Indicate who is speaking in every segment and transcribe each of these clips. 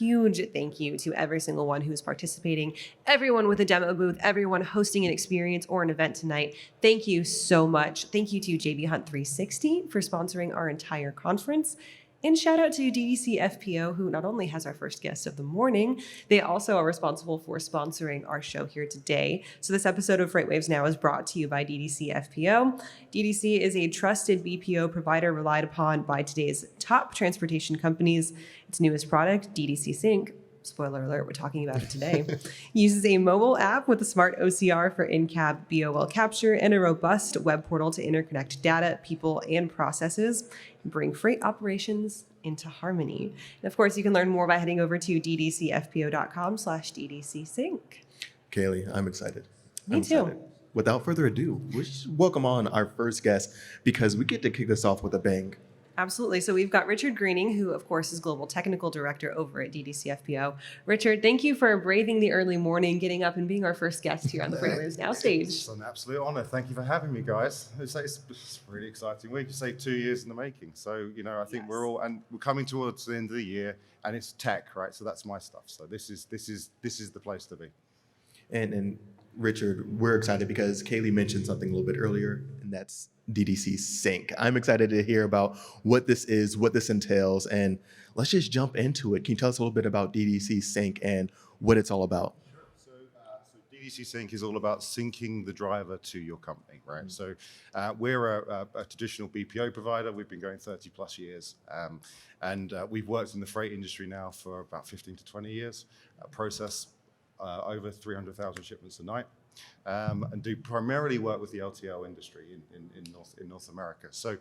Speaker 1: huge thank you to every single one who's participating, everyone with a demo booth, everyone hosting an experience or an event tonight. Thank you so much. Thank you to JB Hunt 360 for sponsoring our entire conference. And shout out to DDC FPO, who not only has our first guest of the morning, they also are responsible for sponsoring our show here today. So this episode of FreightWaves Now is brought to you by DDC FPO. DDC is a trusted BPO provider relied upon by today's top transportation companies. Its newest product, DDC Sync, spoiler alert, we're talking about it today, uses a mobile app with a smart OCR for in-cab BOL capture and a robust web portal to interconnect data, people, and processes and bring freight operations into harmony. And of course, you can learn more by heading over to ddcfpo.com/DDC Sync.
Speaker 2: Kaylee, I'm excited.
Speaker 1: Me too.
Speaker 2: Excited. Without further ado, let's welcome on our first guest because we get to kick this off with a bang.
Speaker 1: Absolutely. So we've got Richard Greening, who, of course, is Global Technical Director over at DDC FPO. Richard, thank you for braving the early morning, getting up and being our first guest here on the FreightWaves Now stage.
Speaker 3: It's an absolute honor. Thank you for having me, guys. It's a really exciting week. You say 2 years in the making. So, I think we're coming towards the end of the year, and it's tech, right? So that's my stuff. So this is the place to be.
Speaker 2: And Richard, we're excited because Kaylee mentioned something a little bit earlier, and that's DDC Sync. I'm excited to hear about what this is, what this entails, and let's just jump into it. Can you tell us a little bit about DDC Sync and what it's all about?
Speaker 3: Sure. So DDC Sync is all about syncing the driver to your company, right? So we're a traditional BPO provider. We've been going 30 plus years, and we've worked in the freight industry now for about 15 to 20 years, process over 300,000 shipments a night. And do primarily work with the LTL industry in North America. So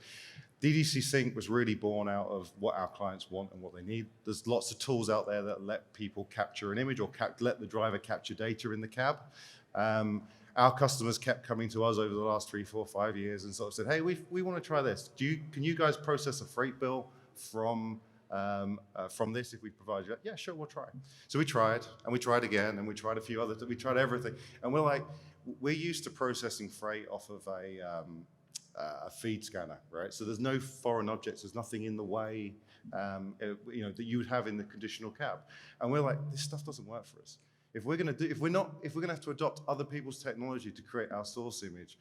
Speaker 3: DDC Sync was really born out of what our clients want and what they need. There's lots of tools out there that let people capture an image or let the driver capture data in the cab. Our customers kept coming to us over the last 3, 4, 5 years and sort of said, hey, we want to try this. Can you guys process a freight bill from this if we provide you that? Yeah, sure, we'll try. So we tried, and we tried again, and we tried a few other, we tried everything. And we're used to processing freight off of a feed scanner, right? So there's no foreign objects, there's nothing in the way, that you would have in the traditional cab. And we're like, this stuff doesn't work for us. If we're gonna have to adopt other people's technology to create our source image,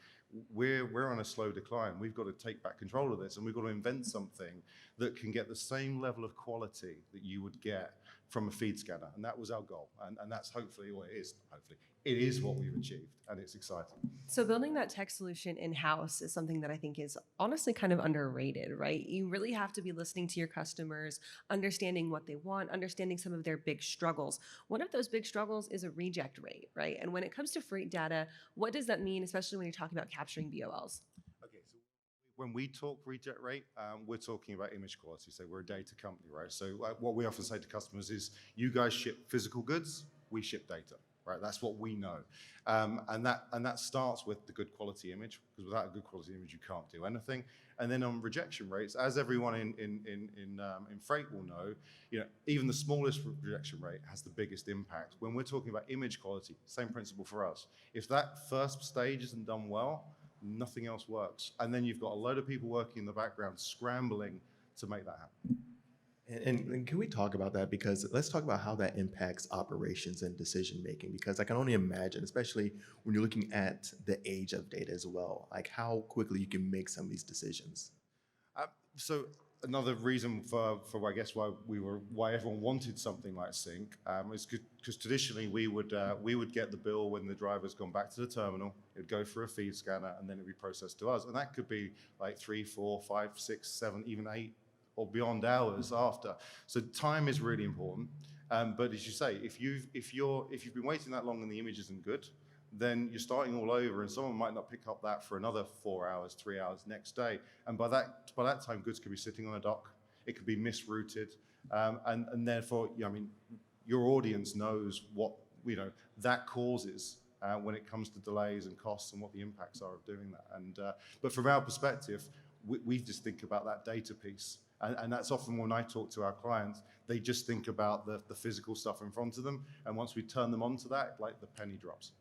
Speaker 3: we're on a slow decline. We've got to take back control of this, and we've got to invent something that can get the same level of quality that you would get from a feed scanner. And that was our goal. And that's hopefully what it is. Hopefully, it is what we've achieved, and it's exciting.
Speaker 1: So building that tech solution in-house is something that I think is honestly kind of underrated, right? You really have to be listening to your customers, understanding what they want, understanding some of their big struggles. One of those big struggles is a reject rate, right? And when it comes to freight data, what does that mean, especially when you're talking about capturing BOLs?
Speaker 3: Okay, so when we talk reject rate, we're talking about image quality. So we're a data company, right? So what we often say to customers is, you guys ship physical goods, we ship data. Right, that's what we know, and that starts with the good quality image, because without a good quality image, you can't do anything. And then on rejection rates, as everyone in freight will know, even the smallest rejection rate has the biggest impact. When we're talking about image quality, same principle for us. If that first stage isn't done well, nothing else works, and then you've got a load of people working in the background scrambling to make that happen.
Speaker 2: And can we talk about that? Because let's talk about how that impacts operations and decision making. Because I can only imagine, especially when you're looking at the age of data as well, like how quickly you can make some of these decisions.
Speaker 3: So another reason for I guess why everyone wanted something like Sync is because traditionally we would get the bill when the driver's gone back to the terminal. It'd go through a feed scanner, and then it'd be processed to us, and that could be like 3, 4, 5, 6, 7, even 8. Or beyond hours after. So time is really important. But as you say, if you've been waiting that long and the image isn't good, then you're starting all over, and someone might not pick up that for another 4 hours, 3 hours next day. And by that time, goods could be sitting on a dock. It could be misrouted, and therefore, your audience knows what that causes when it comes to delays and costs and what the impacts are of doing that. But from our perspective, we just think about that data piece. And that's often when I talk to our clients, they just think about the physical stuff in front of them. And once we turn them onto that, like the penny drops.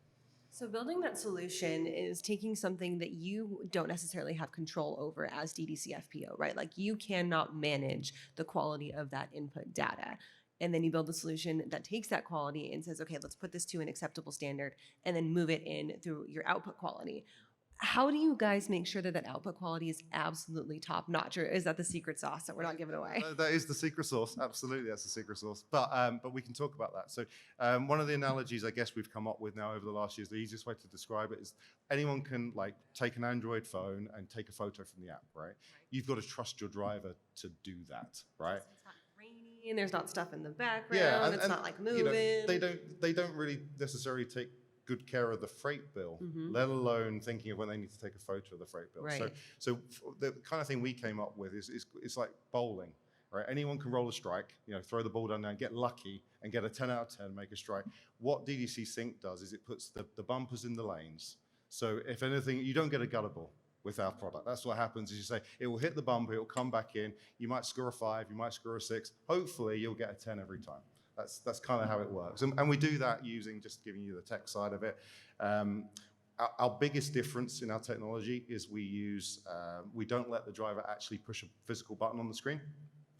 Speaker 1: So building that solution is taking something that you don't necessarily have control over as DDC FPO, right? Like you cannot manage the quality of that input data. and then you build a solution that takes that quality and says, okay, let's put this to an acceptable standard and then move it in through your output quality. How do you guys make sure that that output quality is absolutely top notch, or is that the secret sauce that we're not giving away?
Speaker 3: That is the secret sauce. Absolutely, that's the secret sauce. But we can talk about that. So one of the analogies I guess we've come up with now over the last years, the easiest way to describe it is anyone can like take an Android phone and take a photo from the app, right? You've got to trust your driver to do that, right?
Speaker 1: It's not rainy and there's not stuff in the background. It's not like moving.
Speaker 3: They don't really necessarily take good care of the freight bill, let alone thinking of when they need to take a photo of the freight bill.
Speaker 1: Right.
Speaker 3: So the kind of thing we came up with is it's like bowling, right? Anyone can roll a strike, throw the ball down there and get lucky and get a 10 out of 10, make a strike. What DDC Sync does is it puts the bumpers in the lanes. So if anything, you don't get a gutter ball with our product. That's what happens is you say, it will hit the bumper, it will come back in, you might score a 5, you might score a 6, hopefully you'll get a 10 every time. That's kind of how it works. And we do that using, just giving you the tech side of it. Our biggest difference in our technology is we don't let the driver actually push a physical button on the screen.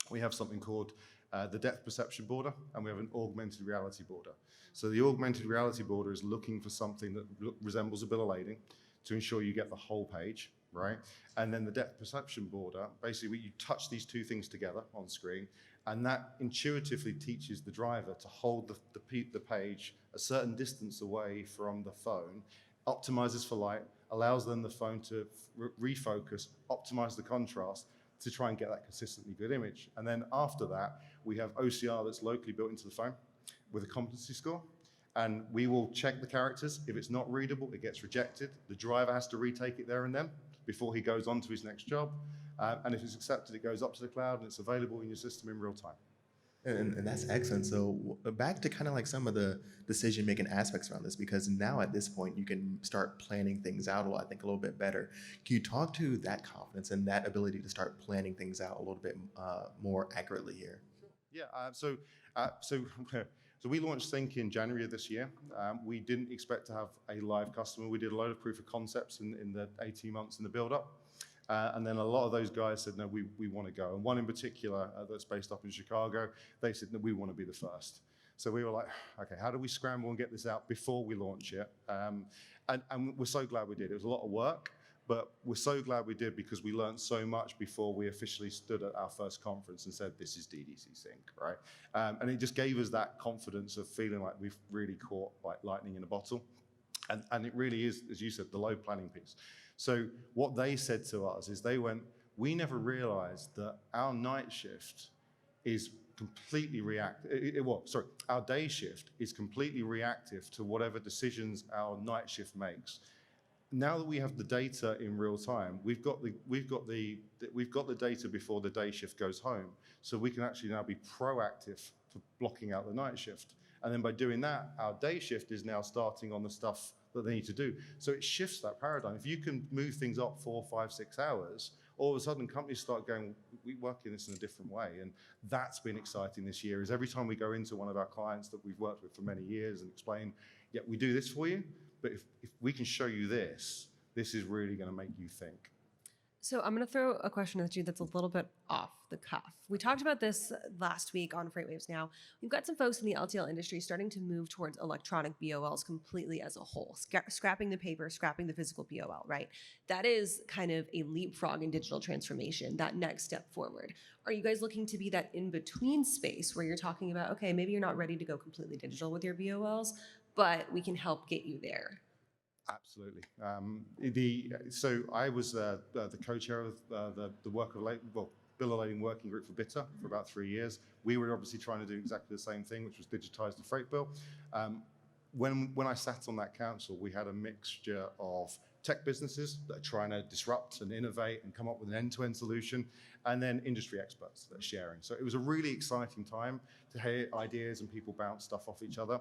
Speaker 3: We have something called the depth perception border, and we have an augmented reality border. So the augmented reality border is looking for something that resembles a bill of lading to ensure you get the whole page, right? And then the depth perception border, basically you touch these two things together on screen, and that intuitively teaches the driver to hold the page a certain distance away from the phone, optimizes for light, allows then the phone to refocus, optimize the contrast to try and get that consistently good image. And then after that, we have OCR that's locally built into the phone with a competency score. And we will check the characters. If it's not readable, it gets rejected. The driver has to retake it there and then before he goes on to his next job. And if it's accepted, it goes up to the cloud and it's available in your system in real time.
Speaker 2: And that's excellent. So back to kind of like some of the decision-making aspects around this, because now at this point you can start planning things out I think a little bit better. Can you talk to that confidence and that ability to start planning things out a little bit more accurately here?
Speaker 3: Yeah. So we launched Sync in January of this year. We didn't expect to have a live customer. We did a load of proof of concepts in the 18 months in the build-up. And then a lot of those guys said, no, we want to go. And one in particular that's based up in Chicago, they said, no, we want to be the first. So we were like, okay, how do we scramble and get this out before we launch it? And we're so glad we did. It was a lot of work, but we're so glad we did because we learned so much before we officially stood at our first conference and said, this is DDC Sync, right? And it just gave us that confidence of feeling like we've really caught like lightning in a bottle. And it really is, as you said, the load planning piece. So what they said to us is they went, we never realized that our night shift is completely reactive. Our day shift is completely reactive to whatever decisions our night shift makes. Now that we have the data in real time, we've got the data before the day shift goes home, so we can actually now be proactive for blocking out the night shift. And then by doing that, our day shift is now starting on the stuff that they need to do. So it shifts that paradigm. If you can move things up 4, 5, 6 hours, all of a sudden companies start going, we work in this in a different way. And that's been exciting this year, is every time we go into one of our clients that we've worked with for many years and explain, yeah, we do this for you, but if we can show you this is really going to make you think.
Speaker 1: So I'm going to throw a question at you that's a little bit off the cuff. We talked about this last week on FreightWaves Now. We've got some folks in the LTL industry starting to move towards electronic BOLs completely as a whole, scrapping the paper, scrapping the physical BOL, right? That is kind of a leapfrog in digital transformation, that next step forward. Are you guys looking to be that in-between space where you're talking about, okay, maybe you're not ready to go completely digital with your BOLs, but we can help get you there?
Speaker 3: Absolutely. So I was the co-chair of the bill of lading working group for BITA for about 3 years. We were obviously trying to do exactly the same thing, which was digitize the freight bill. When I sat on that council, we had a mixture of tech businesses that are trying to disrupt and innovate and come up with an end-to-end solution, and then industry experts that are sharing. So it was a really exciting time to hear ideas and people bounce stuff off each other.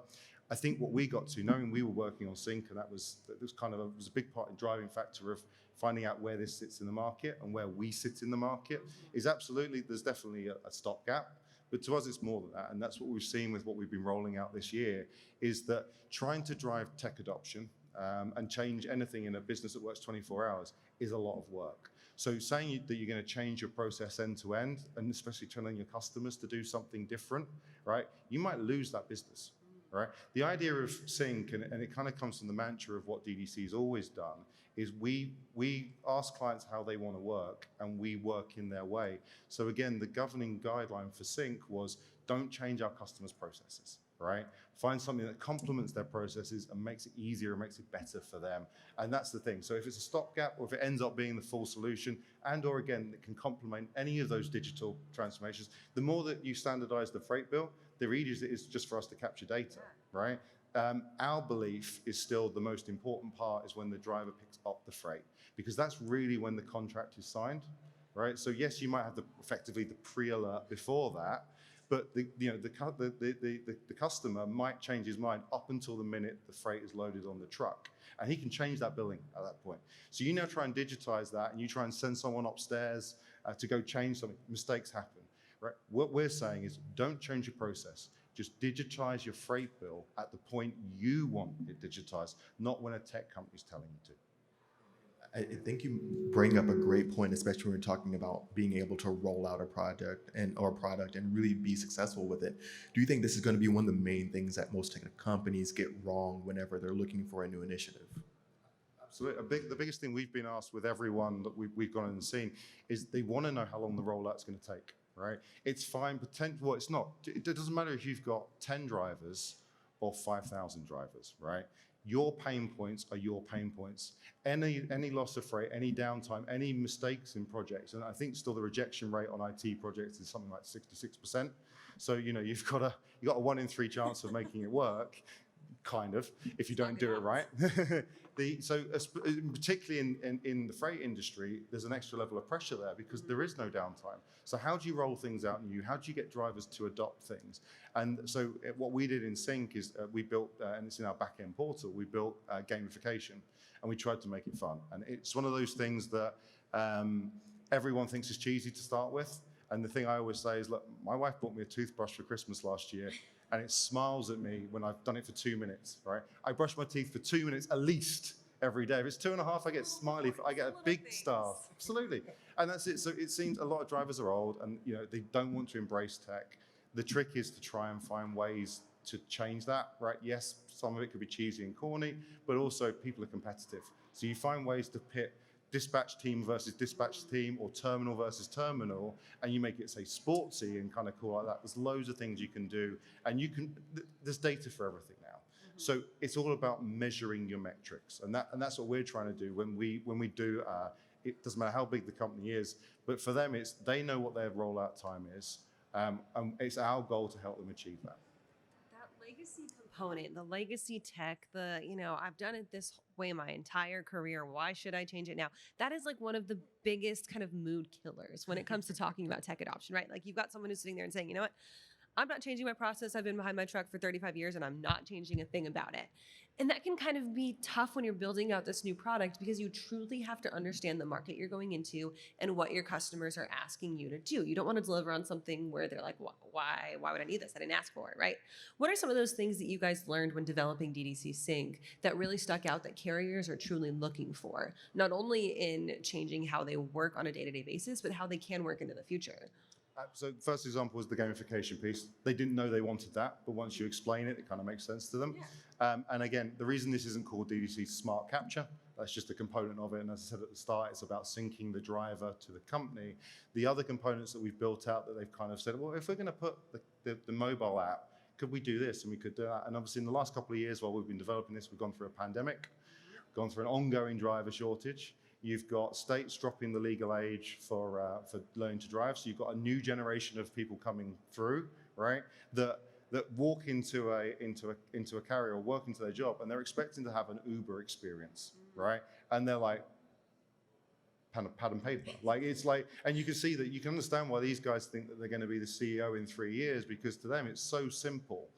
Speaker 3: I think what we got to, knowing we were working on Sync, and that was a big part of the driving factor of finding out where this sits in the market and where we sit in the market, is absolutely, there's definitely a stopgap. But to us, it's more than that. And that's what we've seen with what we've been rolling out this year, is that trying to drive tech adoption and change anything in a business that works 24 hours is a lot of work. So saying that you're going to change your process end to end, and especially telling your customers to do something different, right? You might lose that business, right? The idea of sync, and it kind of comes from the mantra of what DDC has always done, is we ask clients how they want to work, and we work in their way. So again, the governing guideline for sync was don't change our customers' processes, right? Find something that complements their processes and makes it easier and makes it better for them. And that's the thing. So if it's a stopgap, or if it ends up being the full solution, and or again, it can complement any of those digital transformations, the more that you standardize the freight bill, the easier it is just for us to capture data, right? Our belief is still the most important part is when the driver picks up the freight, because that's really when the contract is signed, right? So yes, you might have effectively the pre-alert before that, but the customer might change his mind up until the minute the freight is loaded on the truck, and he can change that billing at that point. So you now try and digitize that, and you try and send someone upstairs to go change something. Mistakes happen, right? What we're saying is don't change your process. Just digitize your freight bill at the point you want it digitized, not when a tech company's telling you to.
Speaker 2: I think you bring up a great point, especially when we're talking about being able to roll out a project or product and really be successful with it. Do you think this is going to be one of the main things that most tech companies get wrong whenever they're looking for a new initiative?
Speaker 3: Absolutely. The biggest thing we've been asked with everyone that we've gone and seen is they want to know how long the rollout's going to take, right? It's fine, well, it's not. It doesn't matter if you've got 10 drivers or 5,000 drivers, right? Your pain points are your pain points. Any loss of freight, any downtime, any mistakes in projects, and I think still the rejection rate on IT projects is something like 66%. So you've got a 1 in 3 chance of making it work, kind of, if you don't do it right. Particularly in the freight industry, there's an extra level of pressure there because there is no downtime. So how do you roll things out new? How do you get drivers to adopt things? And so what we did in Sync is we built, and it's in our back-end portal, we built gamification, and we tried to make it fun. And it's one of those things that everyone thinks is cheesy to start with. And the thing I always say is, look, my wife bought me a toothbrush for Christmas last year, and it smiles at me when I've done it for 2 minutes, right? I brush my teeth for 2 minutes at least every day. If it's 2.5, I get smiley, I get a big star. Absolutely. And that's it. So it seems a lot of drivers are old and they don't want to embrace tech. The trick is to try and find ways to change that, right? Yes, some of it could be cheesy and corny, but also people are competitive. So you find ways to pit dispatch team versus dispatch team or terminal versus terminal, and you make it say sportsy and kind of cool like that. There's loads of things you can do, and there's data for everything now. So it's all about measuring your metrics, and that's what we're trying to do when we do. It doesn't matter how big the company is, but for them, they know what their rollout time is, and it's our goal to help them achieve that.
Speaker 1: Legacy component, the legacy tech, I've done it this way my entire career. Why should I change it now? That is like one of the biggest kind of mood killers when it comes to talking about tech adoption, right? Like you've got someone who's sitting there and saying, you know what? I'm not changing my process. I've been behind my truck for 35 years and I'm not changing a thing about it. And that can kind of be tough when you're building out this new product because you truly have to understand the market you're going into and what your customers are asking you to do. You don't want to deliver on something where they're like, why would I need this? I didn't ask for it, right? What are some of those things that you guys learned when developing DDC Sync that really stuck out that carriers are truly looking for, not only in changing how they work on a day-to-day basis, but how they can work into the future?
Speaker 3: So first example was the gamification piece. They didn't know they wanted that, but once you explain it, it kind of makes sense to them. Yeah. And again, the reason this isn't called DDC Smart Capture, that's just a component of it. And as I said at the start, it's about syncing the driver to the company. The other components that we've built out that they've kind of said, well, if we're going to put the mobile app, could we do this? And we could do that. And obviously in the last couple of years while we've been developing this, we've gone through a pandemic, gone through an ongoing driver shortage. You've got states dropping the legal age for learning to drive. So you've got a new generation of people coming through, right? That walk into a carrier or work into their job, and they're expecting to have an Uber experience, right? And they're like, pad and paper. Like it's like, and you can see that you can understand why these guys think that they're going to be the CEO in 3 years because to them it's so simple.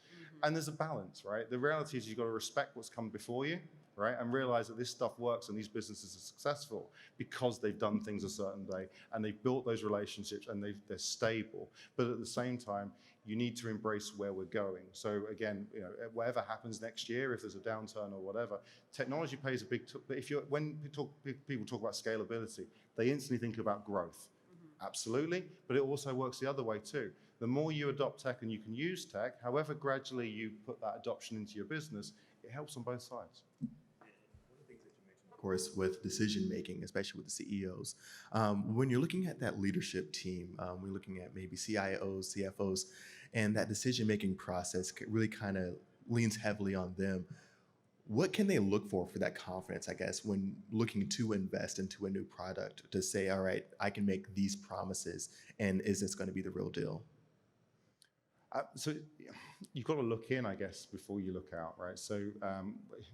Speaker 3: And there's a balance, right? The reality is you've got to respect what's come before you, right? And realize that this stuff works and these businesses are successful because they've done things a certain way and they've built those relationships and they're stable. But at the same time, you need to embrace where we're going. So again, whatever happens next year, if there's a downturn or whatever, technology plays a big. When people talk about scalability, they instantly think about growth. Absolutely, but it also works the other way too. The more you adopt tech and you can use tech, however gradually you put that adoption into your business, it helps on both sides.
Speaker 2: Of course, with decision making, especially with the CEOs, when you're looking at that leadership team, we're looking at maybe CIOs, CFOs, and that decision making process really kind of leans heavily on them. What can they look for that confidence, I guess, when looking to invest into a new product to say, all right, I can make these promises, and is this going to be the real deal?
Speaker 3: So you've got to look in, I guess, before you look out, right? So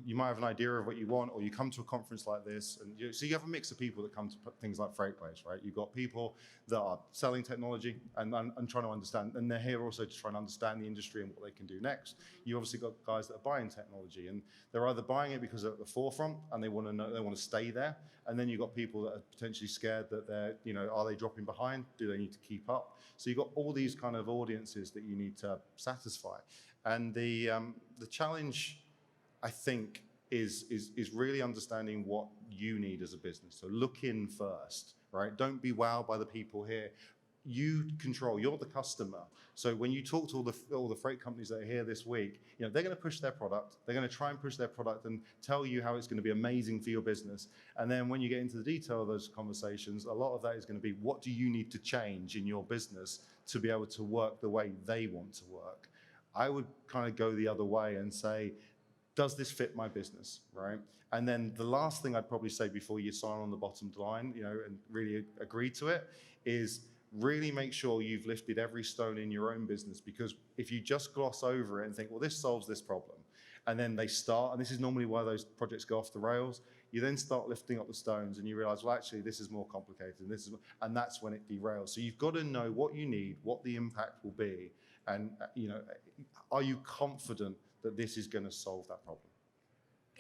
Speaker 3: you might have an idea of what you want, or you come to a conference like this, and so you have a mix of people that come to things like FreightWaves, right? You've got people that are selling technology and trying to understand, and they're here also to try and understand the industry and what they can do next. You obviously got guys that are buying technology, and they're either buying it because they're at the forefront and they want to know, they want to stay there, and then you've got people that are potentially scared that they're, are they dropping behind? Do they need to keep up? So you've got all these kind of audiences that you need to satisfy. And the challenge, I think, is really understanding what you need as a business. So look in first, right? Don't be wowed by the people here. You control, you're the customer. So when you talk to all the freight companies that are here this week, they're going to push their product. They're going to try and push their product and tell you how it's going to be amazing for your business. And then when you get into the detail of those conversations, a lot of that is going to be, what do you need to change in your business to be able to work the way they want to work? I would kind of go the other way and say, does this fit my business, right? And then the last thing I'd probably say before you sign on the bottom line, and really agree to it, is really make sure you've lifted every stone in your own business, because if you just gloss over it and think, well, this solves this problem, and then they start, and this is normally why those projects go off the rails, you then start lifting up the stones and you realize, well, actually, this is more complicated, and that's when it derails. So you've got to know what you need, what the impact will be, and are you confident that this is going to solve that problem?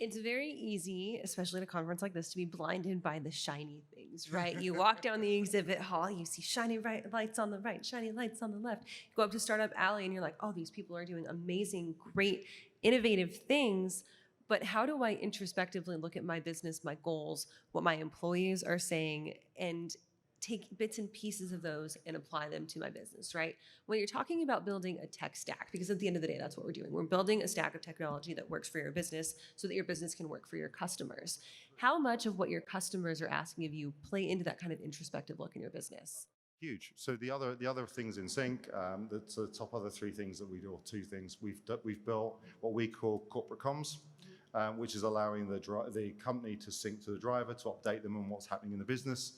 Speaker 1: It's very easy, especially at a conference like this, to be blinded by the shiny things, right? You walk down the exhibit hall, you see shiny lights on the right, shiny lights on the left. You go up to Startup Alley and you're like, oh, these people are doing amazing, great, innovative things. But how do I introspectively look at my business, my goals, what my employees are saying, and take bits and pieces of those and apply them to my business, right? When you're talking about building a tech stack, because at the end of the day, that's what we're doing. We're building a stack of technology that works for your business so that your business can work for your customers. How much of what your customers are asking of you play into that kind of introspective look in your business?
Speaker 3: Huge. So the other things in Sync, the top other three things that we do, or two things, we've built what we call corporate comms, which is allowing the company to sync to the driver, to update them on what's happening in the business.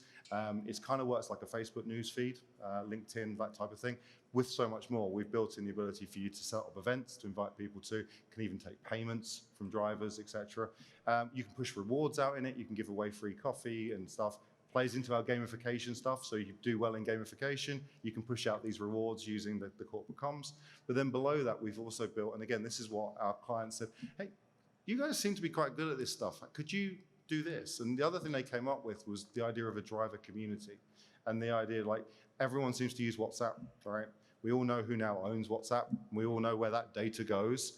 Speaker 3: It kind of works like a Facebook news feed, LinkedIn, that type of thing, with so much more. We've built in the ability for you to set up events, to invite people to, can even take payments from drivers, etc. You can push rewards out in it. You can give away free coffee and stuff. Plays into our gamification stuff. So you do well in gamification, you can push out these rewards using the corporate comms. But then below that, we've also built, and again, this is what our clients said, hey, you guys seem to be quite good at this stuff. Could you do this? And the other thing they came up with was the idea of a driver community. And the idea, like, everyone seems to use WhatsApp, right? We all know who now owns WhatsApp. We all know where that data goes.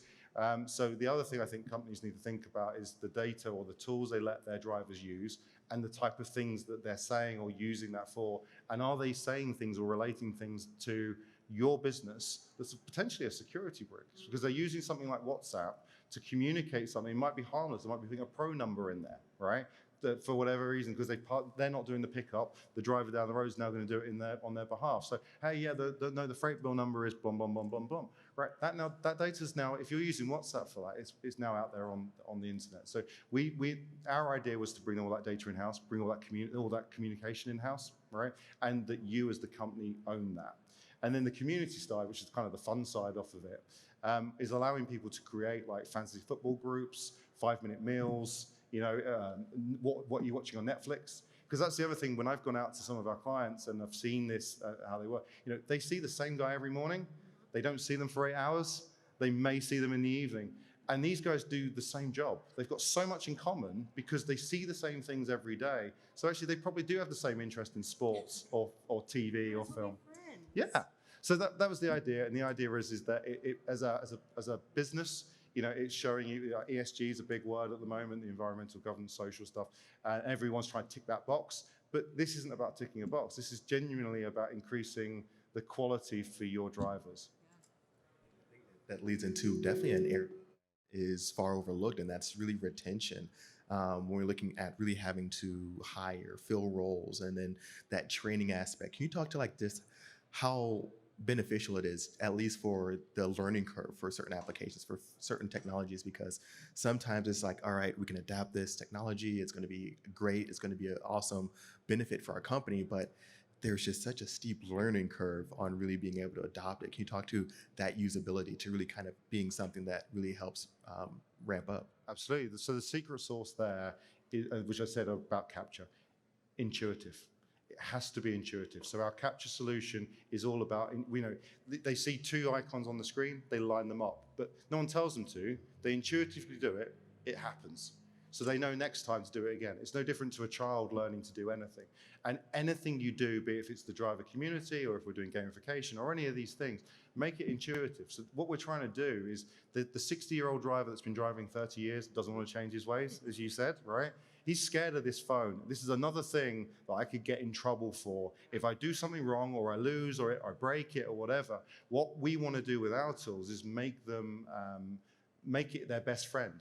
Speaker 3: So the other thing I think companies need to think about is the data or the tools they let their drivers use, and the type of things that they're saying or using that for. And are they saying things or relating things to your business that's potentially a security breach? Because they're using something like WhatsApp to communicate something. It might be harmless. They might be putting a pro number in there, right? That for whatever reason, because they're not doing the pickup, the driver down the road is now going to do it on their behalf. So, hey, yeah, the freight bill number is blum, blum, blum, blum, blum. Right, that data's now, if you're using WhatsApp for that, it's now out there on the internet. So our idea was to bring all that data in-house, bring all that communication in-house, right? And that you as the company own that. And then the community side, which is kind of the fun side off of it, is allowing people to create like fantasy football groups, 5-minute meals, what you're watching on Netflix. Because that's the other thing, when I've gone out to some of our clients and I've seen this, how they work, they see the same guy every morning. They don't see them for 8 hours. They may see them in the evening. And these guys do the same job. They've got so much in common because they see the same things every day. So actually, they probably do have the same interest in sports or TV or film. Yeah. So that was the idea. And the idea is that it as a business, it's showing you, ESG is a big word at the moment, the environmental, governance, social stuff. And everyone's trying to tick that box. But this isn't about ticking a box. This is genuinely about increasing the quality for your drivers.
Speaker 2: That leads into definitely an area is far overlooked, and that's really retention. When we're looking at really having to hire, fill roles, and then that training aspect. Can you talk to like this, how beneficial it is, at least for the learning curve for certain applications, for certain technologies? Because sometimes it's like, all right, we can adapt this technology. It's going to be great. It's going to be an awesome benefit for our company, but there's just such a steep learning curve on really being able to adopt it. Can you talk to that usability to really kind of being something that really helps ramp up?
Speaker 3: Absolutely. So the secret sauce there, is, which I said about capture, intuitive. It has to be intuitive. So our capture solution is all about, they see two icons on the screen, they line them up, but no one tells them to. They intuitively do it, it happens. So they know next time to do it again. It's no different to a child learning to do anything. And anything you do, be it if it's the driver community or if we're doing gamification or any of these things, make it intuitive. So what we're trying to do is the 60-year-old driver that's been driving 30 years doesn't want to change his ways, as you said, right? He's scared of this phone. This is another thing that I could get in trouble for. If I do something wrong or I lose or I break it or whatever, what we want to do with our tools is make them, make it their best friend.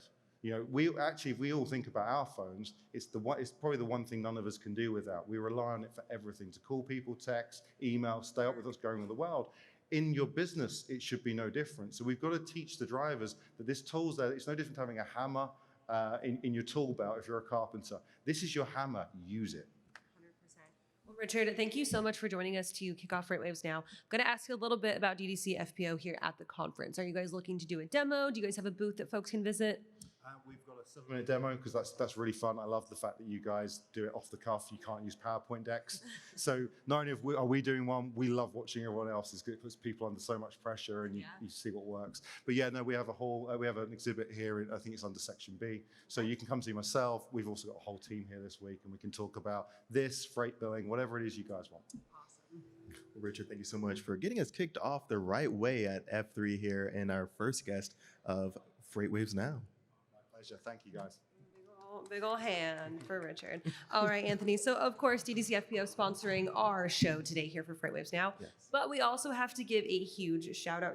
Speaker 3: If we all think about our phones, it's probably the one thing none of us can do without. We rely on it for everything, to call people, text, email, stay up with what's going on in the world. In your business, it should be no different. So we've got to teach the drivers that this tool's there. It's no different to having a hammer in your tool belt if you're a carpenter. This is your hammer, use it.
Speaker 1: Well, Richard, thank you so much for joining us to kick off FreightWaves Now. I'm going to ask you a little bit about DDC FPO here at the conference. Are you guys looking to do a demo? Do you guys have a booth that folks can visit?
Speaker 3: We've got a 7-minute demo because that's really fun. I love the fact that you guys do it off the cuff. You can't use PowerPoint decks. So not only are we doing one, we love watching everyone else's because it puts people under so much pressure and you see what works. But yeah, no, we have we have an exhibit here. I think it's under section B. So you can come see myself. We've also got a whole team here this week and we can talk about this, freight billing, whatever it is you guys want.
Speaker 1: Awesome.
Speaker 2: Richard, thank you so much for getting us kicked off the right way at F3 here and our first guest of FreightWaves Now.
Speaker 3: Pleasure. Thank you, guys.
Speaker 1: Big ol' hand for Richard. All right, Anthony. So, of course, DDC FPO sponsoring our show today here for FreightWaves Now.
Speaker 2: Yes.
Speaker 1: But we also have to give a huge shout out